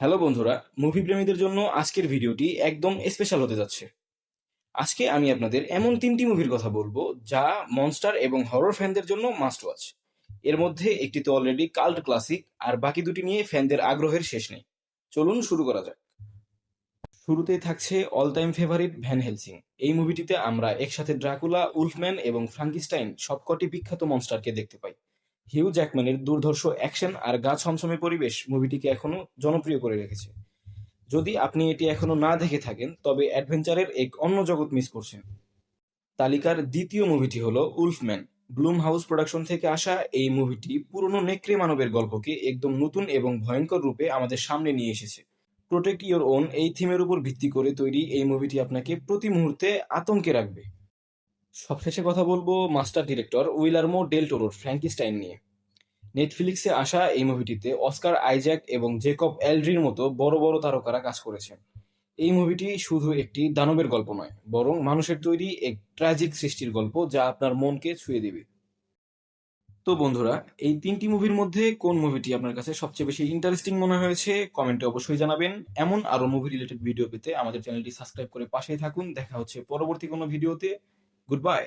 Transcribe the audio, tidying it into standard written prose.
Hello বন্ধুরা, movie প্রেমীদের জন্য আজকের ভিডিওটি একদম স্পেশাল হতে যাচ্ছে। আজকে আমি আপনাদের এমন তিনটি মুভির কথা বলবো যা মনস্টার এবং হরর ফ্যানদের জন্য মাস্ট ওয়াচ। এর মধ্যে একটি তো অলরেডি কাল্ট ক্লাসিক, আর বাকি দুটি নিয়ে ফ্যানদের আগ্রহের শেষ নেই। চলুন শুরু করা যাক। শুরুতেই থাকছে অল টাইম ফেভারিট ভ্যান হেলসিং। এই মুভিটিতে আমরা একসাথে ড্রাকুলা, উলফম্যান এবং ফ্রাঙ্কিস্টাইন সবকটি বিখ্যাত মনস্টারকে দেখতে পাই। হিউ জ্যাকম্যানের দুর্ধর্ষ অ্যাকশন আর গা ছমছমে পরিবেশ মুভিটিকে এখনো জনপ্রিয় করে রেখেছে। যদি আপনি এটি এখনো না দেখে থাকেন তবে অ্যাডভেঞ্চারের এক অন্য জগৎ মিস করছেন। তালিকার দ্বিতীয় মুভিটি হলো উলফম্যান। ব্লুম হাউস প্রোডাকশন থেকে আসা এই মুভিটি পুরনো নেকড়ে মানবের গল্পকে একদম নতুন এবং ভয়ঙ্কর রূপে আমাদের সামনে নিয়ে এসেছে। প্রোটেক্ট ইওর ওন এই থিমের উপর ভিত্তি করে তৈরি এই মুভিটি আপনাকে প্রতি মুহূর্তে আতঙ্কে রাখবে। সবশেষে কথা বলবো মাস্টার ডিরেক্টর উইলার্মো ডেল টোরোর ফ্র্যাঙ্কিস্টাইন নিয়ে। নেটফ্লিক্সে আসা এই মুভিটিতে অস্কার আইজ্যাক এবং জেকব এলড্রির মতো বড় বড় তারকারা কাজ করেছেন। এই মুভিটি শুধু একটি দানবের গল্প নয়, বরং মানুষের তৈরি এক ট্র্যাজিক সৃষ্টির গল্প যা আপনার মনকে ছুঁয়ে দিবে। তো বন্ধুরা, এই তিনটি মুভির মধ্যে কোন মুভিটি আপনার কাছে সবচেয়ে বেশি ইন্টারেস্টিং মনে হয়েছে কমেন্টে অবশ্যই জানাবেন। এমন আরো মুভি রিলেটেড ভিডিও পেতে আমাদের চ্যানেলটি সাবস্ক্রাইব করে পাশেই থাকুন। দেখা হচ্ছে পরবর্তী কোনো ভিডিওতে। Good bye.